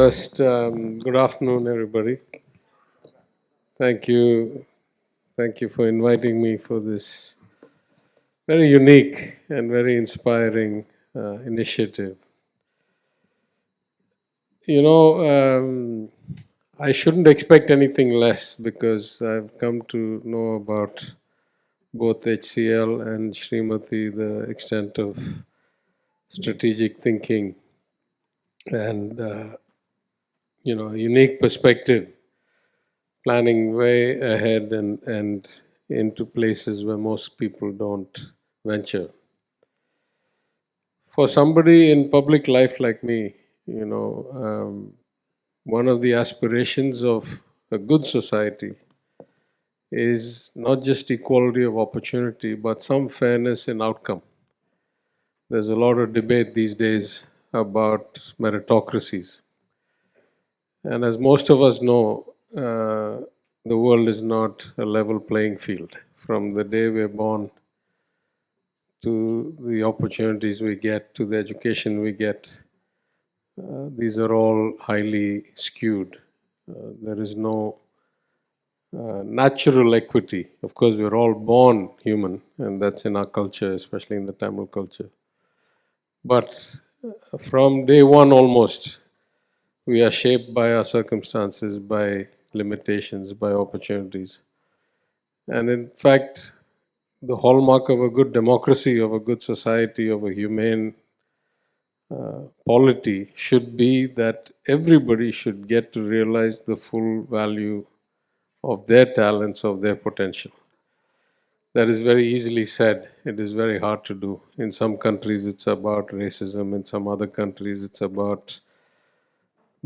First, good afternoon, everybody. Thank you. Thank you for inviting me for this very unique and very inspiring initiative. You know, I shouldn't expect anything less because I've come to know about both HCL and Srimati, the extent of strategic thinking and, unique perspective, planning way ahead and into places where most people don't venture. For somebody in public life like me, one of the aspirations of a good society is not just equality of opportunity, but some fairness in outcome. There's a lot of debate these days about meritocracies. And as most of us know, the world is not a level playing field. From the day we're born to the opportunities we get, to the education we get, these are all highly skewed. There is no natural equity. Of course, we're all born human, and that's in our culture, especially in the Tamil culture. But from day one almost, we are shaped by our circumstances, by limitations, by opportunities. And in fact, the hallmark of a good democracy, of a good society, of a humane polity should be that everybody should get to realize the full value of their talents, of their potential. That is very easily said. It is very hard to do. In some countries, it's about racism. In some other countries, it's about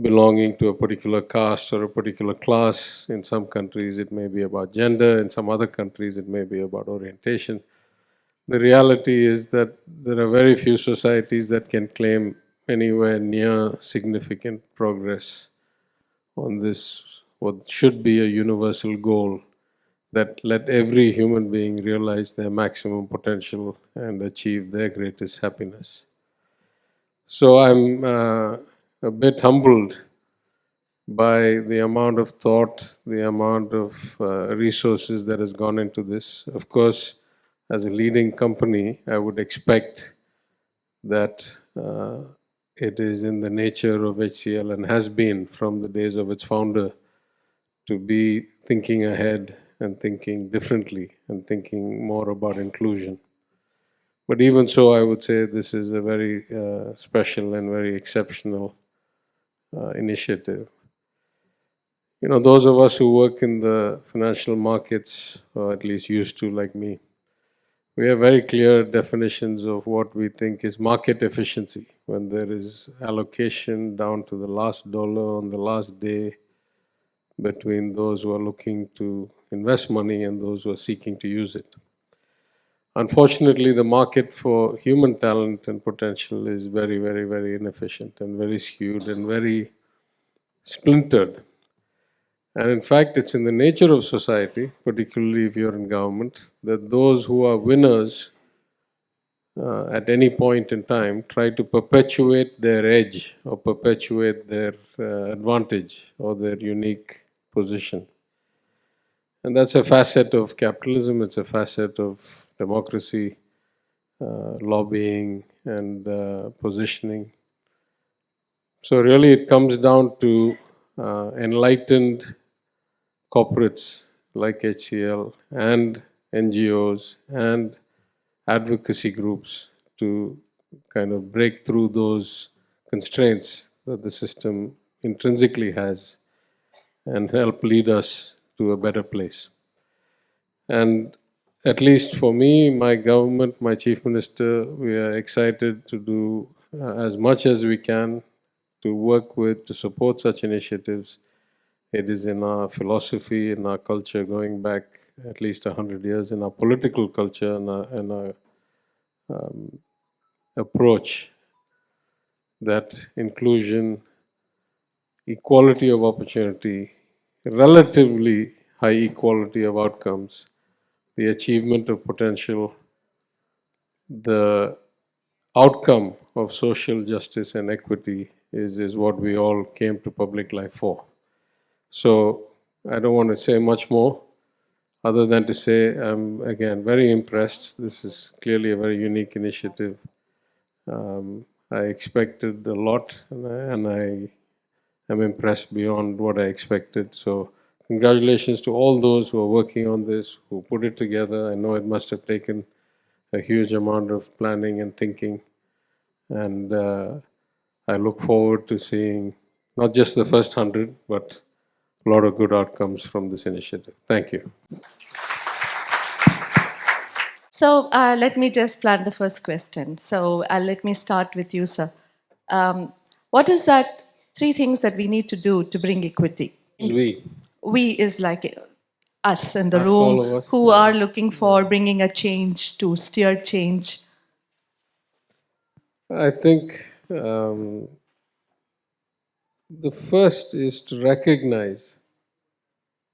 belonging to a particular caste or a particular class. In some countries, it may be about gender. In some other countries, it may be about orientation. The reality is that there are very few societies that can claim anywhere near significant progress on this, what should be a universal goal, that let every human being realize their maximum potential and achieve their greatest happiness. So I'm a bit humbled by the amount of thought, the amount of resources that has gone into this. Of course, as a leading company, I would expect that it is in the nature of HCL and has been from the days of its founder to be thinking ahead and thinking differently and thinking more about inclusion. But even so, I would say this is a very special and very exceptional initiative. You know, those of us who work in the financial markets, or at least used to like me, we have very clear definitions of what we think is market efficiency, when there is allocation down to the last dollar on the last day between those who are looking to invest money and those who are seeking to use it. Unfortunately, the market for human talent and potential is very, very, very inefficient and very skewed and very splintered. And in fact, it's in the nature of society, particularly if you're in government, that those who are winners at any point in time try to perpetuate their edge or perpetuate their advantage or their unique position. And that's a facet of capitalism, it's a facet of democracy, lobbying, and positioning. So, really, it comes down to enlightened corporates like HCL and NGOs and advocacy groups to kind of break through those constraints that the system intrinsically has and help lead us to a better place. And at least for me, my government, my chief minister, we are excited to do as much as we can to work with, to support such initiatives. It is in our philosophy, in our culture, going back at least 100 years, in our political culture and our approach that inclusion, equality of opportunity, relatively high equality of outcomes, the achievement of potential, the outcome of social justice and equity is what we all came to public life for. So I don't want to say much more other than to say I'm again very impressed. This is clearly a very unique initiative. I expected a lot, and I am impressed beyond what I expected. So, congratulations to all those who are working on this, who put it together. I know it must have taken a huge amount of planning and thinking, and I look forward to seeing not just the first 100, but a lot of good outcomes from this initiative. Thank you. So let me just plant the first question. So let me start with you, sir. What is that three things that we need to do to bring equity? We is like us in the Us, all room of us, who are looking for bringing a change, to steer change. I think the first is to recognize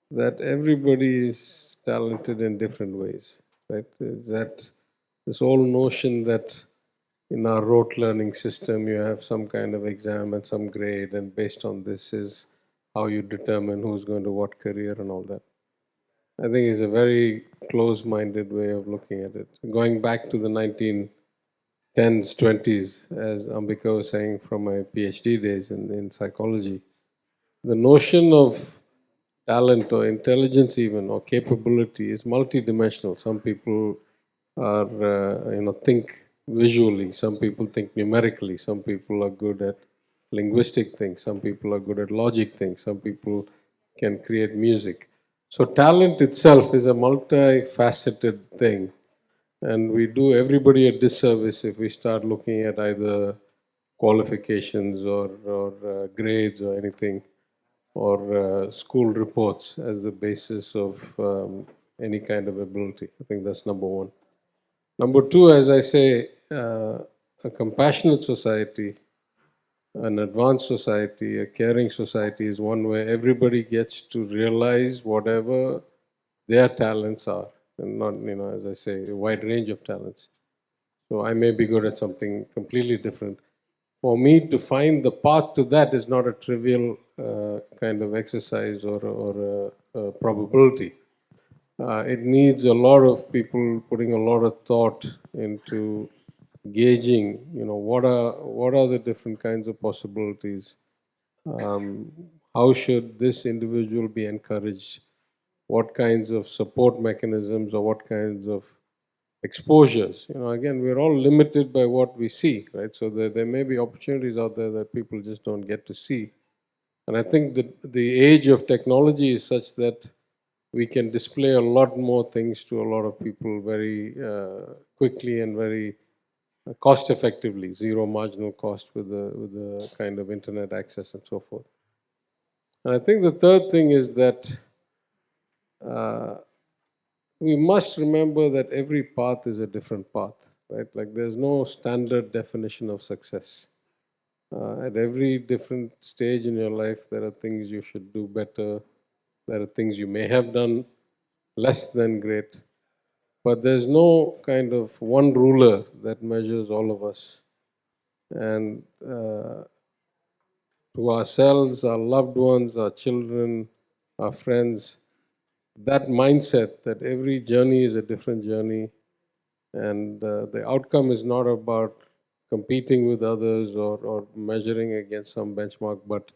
that everybody is talented in different ways, right? Is that this whole notion that in our rote learning system you have some kind of exam and some grade, and based on this is how you determine who's going to what career and all that. I think is a very close-minded way of looking at it. Going back to the 1910s, 20s, as Ambika was saying from my PhD days in psychology, the notion of talent or intelligence even or capability is multidimensional. Some people are think visually, some people think numerically, some people are good at linguistic things, some people are good at logic things, some people can create music. So talent itself is a multifaceted thing, and we do everybody a disservice if we start looking at either qualifications or grades or anything, or school reports as the basis of any kind of ability. I think that's number one. Number two, as I say, a compassionate society, an advanced society, a caring society is one where everybody gets to realize whatever their talents are, and not, as I say, a wide range of talents. So I may be good at something completely different. For me to find the path to that is not a trivial kind of exercise or a probability. It needs a lot of people putting a lot of thought into gauging, what are the different kinds of possibilities. Um, how should this individual be encouraged? What kinds of support mechanisms or what kinds of exposures? Again, we're all limited by what we see, right? So there may be opportunities out there that people just don't get to see. And I think that the age of technology is such that we can display a lot more things to a lot of people very quickly and very cost effectively, zero marginal cost with the kind of internet access and so forth. And I think the third thing is that uh, we must remember that every path is a different path, right? Like there's no standard definition of success. At every different stage in your life, there are things you should do better. There are things you may have done less than great. But there's no kind of one ruler that measures all of us. And to ourselves, our loved ones, our children, our friends, that mindset that every journey is a different journey, and the outcome is not about competing with others or measuring against some benchmark, but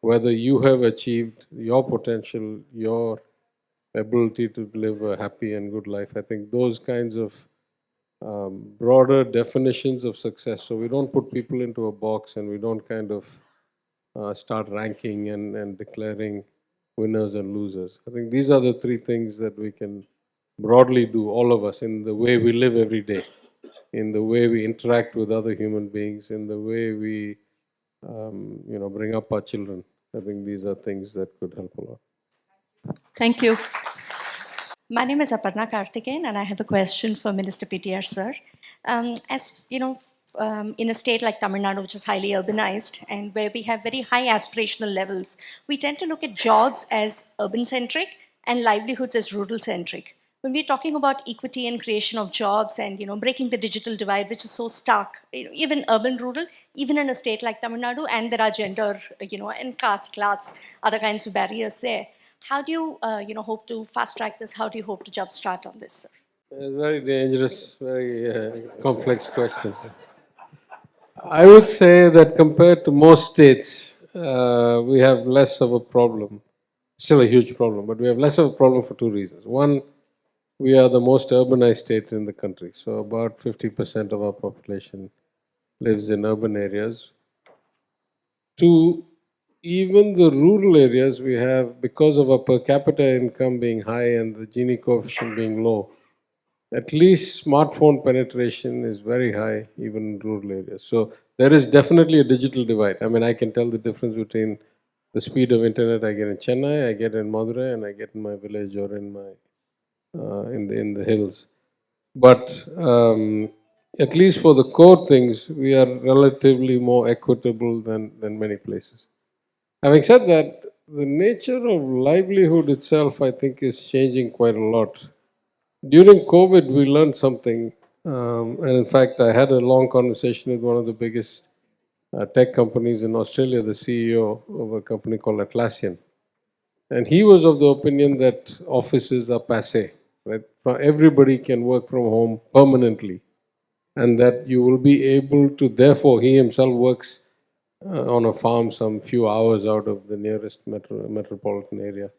whether you have achieved your potential, your ability to live a happy and good life. I think those kinds of broader definitions of success. So we don't put people into a box, and we don't kind of start ranking and declaring winners and losers. I think these are the three things that we can broadly do, all of us, in the way we live every day, in the way we interact with other human beings, in the way we bring up our children. I think these are things that could help a lot. Thank you. My name is Aparna Karthikeyan, and I have a question for Minister PTR, sir. As you know, in a state like Tamil Nadu, which is highly urbanized and where we have very high aspirational levels, we tend to look at jobs as urban centric and livelihoods as rural centric. when we're talking about equity and creation of jobs and breaking the digital divide, which is so stark, even urban, rural, even in a state like Tamil Nadu, and there are gender, and caste, class, other kinds of barriers there. How do you, hope to fast track this? How do you hope to jumpstart on this, sir? A very dangerous, very complex question. I would say that compared to most states, we have less of a problem. Still a huge problem, but we have less of a problem for two reasons. One, we are the most urbanized state in the country. So about 50% of our population lives in urban areas. Two, even the rural areas we have, because of our per capita income being high and the Gini coefficient being low, at least smartphone penetration is very high, even in rural areas. So there is definitely a digital divide. I mean, I can tell the difference between the speed of internet I get in Chennai, I get in Madurai, and I get in my village or in my in the hills. But at least for the core things, we are relatively more equitable than many places. Having said that, the nature of livelihood itself, I think, is changing quite a lot. During COVID, we learned something, and in fact, I had a long conversation with one of the biggest tech companies in Australia, the CEO of a company called Atlassian, and he was of the opinion that offices are passé, right? Everybody can work from home permanently, and that you will be able to. Therefore, he himself works on a farm some few hours out of the nearest metropolitan area,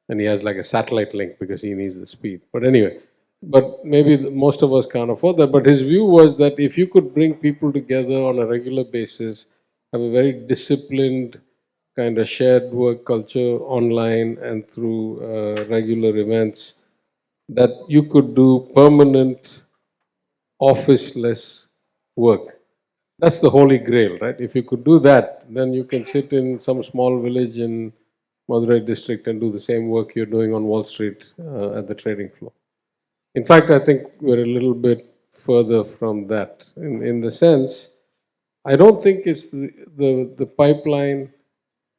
and he has like a satellite link because he needs the speed. But anyway, but maybe most of us can't afford that. But his view was that if you could bring people together on a regular basis, have a very disciplined kind of shared work culture online and through regular events, that you could do permanent office-less work. That's the holy grail, right? If you could do that, then you can sit in some small village in Madurai district and do the same work you're doing on Wall Street at the trading floor. In fact, I think we're a little bit further from that in the sense, I don't think it's the pipeline.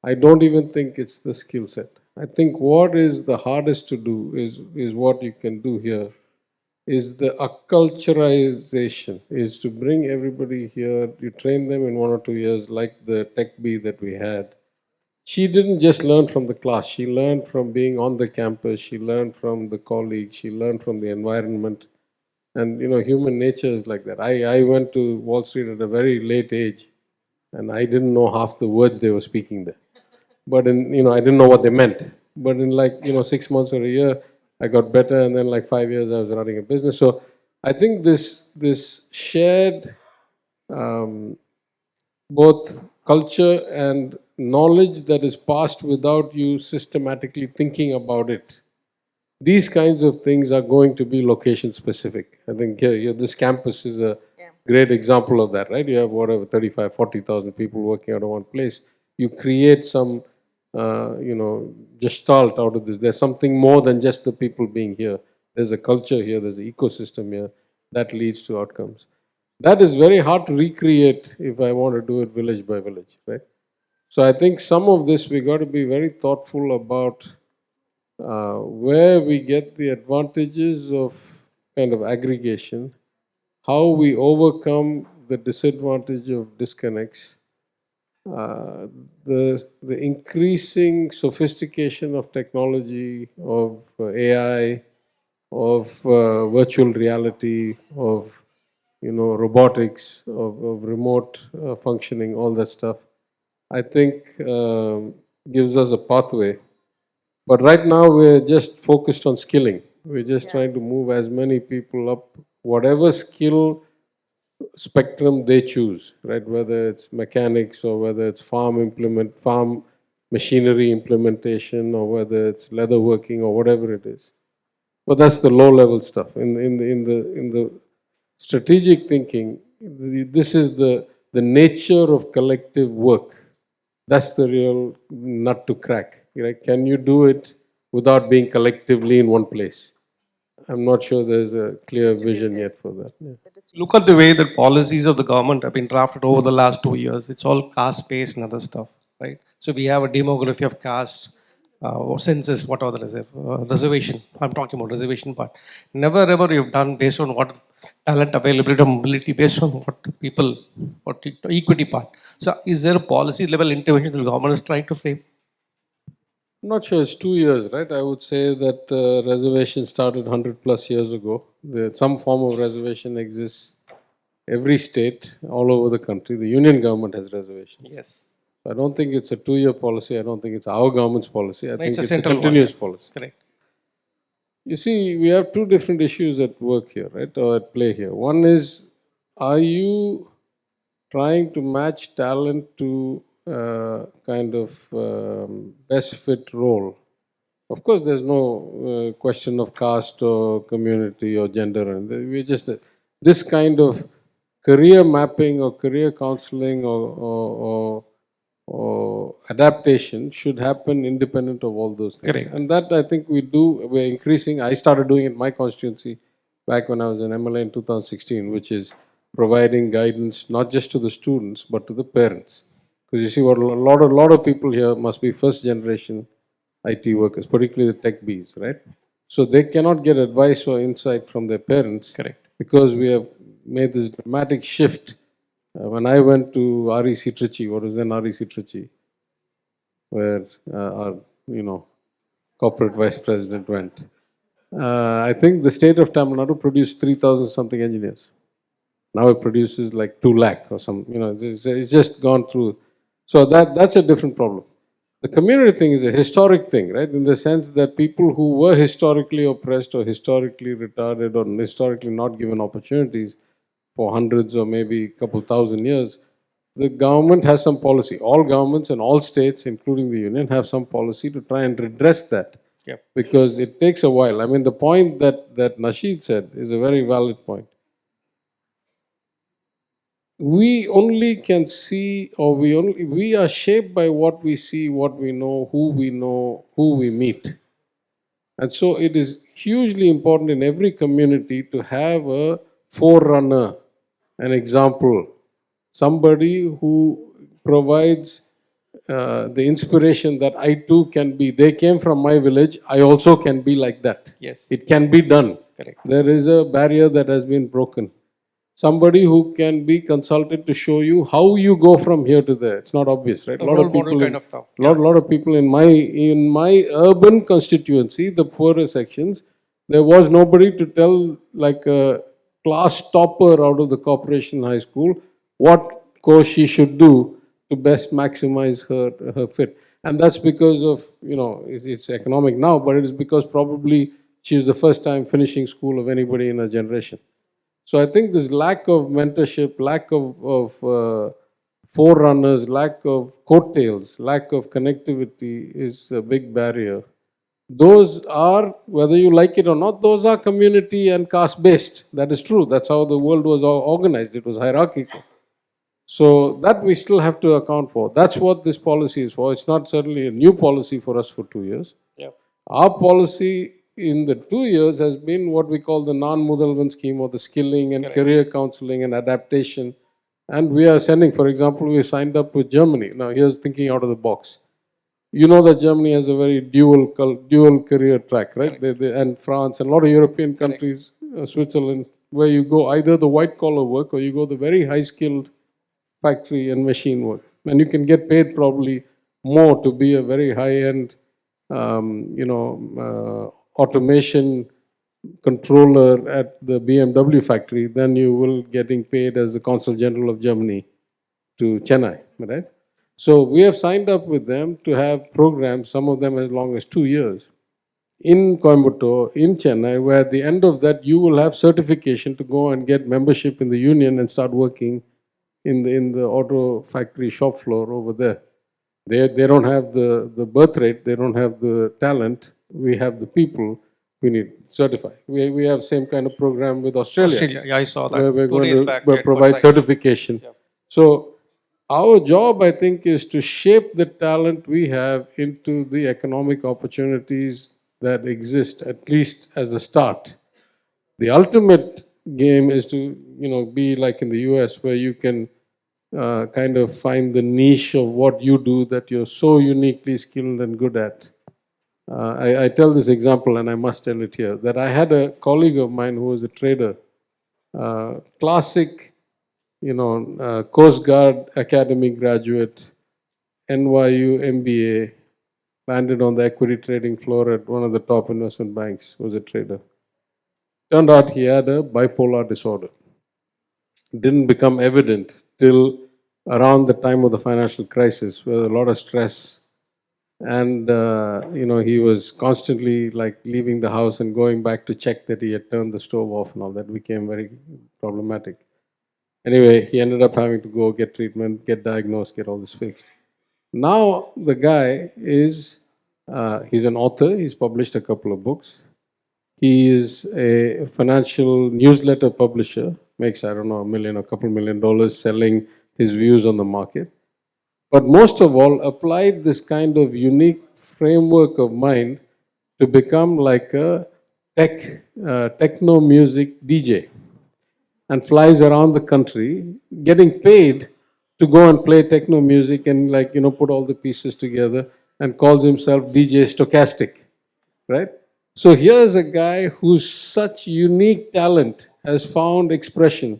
I don't even think it's the skill set. I think what is the hardest to do is what you can do here is the acculturization, is to bring everybody here. You train them in 1 or 2 years, like the tech bee that we had. She didn't just learn from the class, she learned from being on the campus, she learned from the colleagues, she learned from the environment. And human nature is like that. I went to Wall Street at a very late age, and I didn't know half the words they were speaking there. But I didn't know what they meant. But in 6 months or a year, I got better, and then 5 years I was running a business. So I think this shared both culture and knowledge that is passed without you systematically thinking about it. These kinds of things are going to be location specific. I think this campus is a great example of that, right? You have whatever 35, 40,000 people working out of one place. You create some, gestalt out of this. There's something more than just the people being here. There's a culture here. There's an ecosystem here that leads to outcomes. That is very hard to recreate if I want to do it village by village, right? So I think some of this we got to be very thoughtful about where we get the advantages of kind of aggregation, how we overcome the disadvantage of disconnects, uh, the increasing sophistication of technology, of AI, of virtual reality, of robotics, of remote functioning, all that stuff, I think gives us a pathway. But right now we're just focused on skilling. We're just trying to move as many people up, whatever skill spectrum they choose, right? Whether it's mechanics or whether it's farm machinery implementation, or whether it's leather working or whatever it is. But that's the low level stuff. In the strategic thinking, this is the nature of collective work. That's the real nut to crack. Right? Can you do it without being collectively in one place? I'm not sure there's a clear vision yet for that. Yeah. Look at the way that policies of the government have been drafted over the last 2 years. It's all caste based and other stuff, right? So we have a demography of caste. census, whatever that is, reservation. I'm talking about reservation part. Never ever you've done based on what talent availability or mobility based on what people, what equity part. So is there a policy level intervention the government is trying to frame? I'm not sure it's 2 years, right? I would say that reservation started 100 plus years ago. Some form of reservation exists every state all over the country. The union government has reservations. Yes. I don't think it's a 2 year policy. I don't think it's our government's policy. I think It's a it's a central continuous one, yeah. policy. Correct. You see, we have two different issues at work here, right? Or at play here. One is, are you trying to match talent to kind of best fit role? Of course, there's no question of caste or community or gender. And we just this kind of career mapping or career counseling or adaptation should happen independent of all those things. Correct. And that I think we do. We're increasing. I started doing it in my constituency back when I was an MLA in 2016, which is providing guidance not just to the students but to the parents. Because you see, what a lot of people here must be first generation IT workers, particularly the tech Bs, right? So they cannot get advice or insight from their parents. Correct. Because we have made this dramatic shift. When I went to REC Trichy, what was then REC Trichy, where our corporate vice president went, I think the state of Tamil Nadu produced 3,000 something engineers. Now it produces like 2 lakh or some, it's just gone through. So that's a different problem. The community thing is a historic thing, right? In the sense that people who were historically oppressed or historically retarded or historically not given opportunities for hundreds or maybe a couple thousand years, the government has some policy. All governments and all states, including the union, have some policy to try and redress that. Yep. Because it takes a while. I mean, the point that Nasheed said is a very valid point. We only can see, or we are shaped by what we see, what we know, who we meet. And so it is hugely important in every community to have a forerunner, an example, somebody who provides the inspiration that I too can be. They came from my village, I also can be like that. Yes. It can be done. Correct. There is a barrier that has been broken. Somebody who can be consulted to show you how you go from here to there. It's not obvious, right? A role model kind of stuff. Lot of people in my urban constituency, the poorer sections, there was nobody to tell, like a class topper out of the corporation high school, what course she should do to best maximize her fit. And that's because of, it's economic now, but it is because probably she was the first time finishing school of anybody in her generation. So I think this lack of mentorship, lack of forerunners, lack of coattails, lack of connectivity is a big barrier. Those are, whether you like it or not, those are community and caste based. That is true. That's how the world was organized. It was hierarchical. So that we still have to account for. That's what this policy is for. It's not certainly a new policy for us for 2 years. Yep. Our policy in the 2 years has been what we call the non-Mudalvan scheme, or the skilling and career counseling and adaptation. And we are sending, for example, we signed up with Germany. Now here's thinking out of the box. You know that Germany has a very dual career track, right? And France and a lot of European countries, Switzerland, where you go either the white collar work or you go the very high skilled factory and machine work. And you can get paid probably more to be a very high end, automation controller at the BMW factory than you will getting paid as the Consul General of Germany to Chennai, right? So we have signed up with them to have programs, some of them as long as 2 years, in Coimbatore, in Chennai, where at the end of that you will have certification to go and get membership in the union and start working in the auto factory shop floor over there. They don't have the birth rate, they don't have the talent, we have the people. We need certify. We have same kind of program with Australia. Yeah, I saw that. Where we're 2 going days to back, provide certification. Yeah. So our job, I think, is to shape the talent we have into the economic opportunities that exist, at least as a start. The ultimate game is to be like in the US, where you can kind of find the niche of what you do that you're so uniquely skilled and good at. I tell this example, and I must tell it here, that I had a colleague of mine who was a trader, classic, Coast Guard Academy graduate, NYU MBA, landed on the equity trading floor at one of the top investment banks, was a trader. Turned out he had a bipolar disorder. Didn't become evident till around the time of the financial crisis, where a lot of stress, and he was constantly like leaving the house and going back to check that he had turned the stove off and all that. Became very problematic. Anyway, he ended up having to go get treatment, get diagnosed, get all this fixed. Now the guy is he's an author. He's published a couple of books. He is a financial newsletter publisher. Makes, I don't know, $1 million or a couple $1 million selling his views on the market. But most of all, applied this kind of unique framework of mind to become like a techno music DJ, and flies around the country getting paid to go and play techno music and put all the pieces together, and calls himself DJ Stochastic, right? So here's a guy whose such unique talent has found expression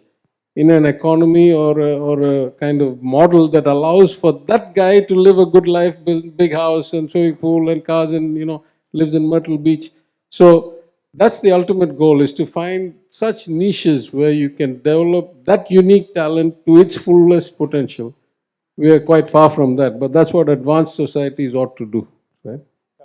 in an economy or a kind of model that allows for that guy to live a good life, build big house and swimming pool and cars, and lives in Myrtle Beach. So that's the ultimate goal, is to find such niches where you can develop that unique talent to its fullest potential. We are quite far from that, but that's what advanced societies ought to do, right?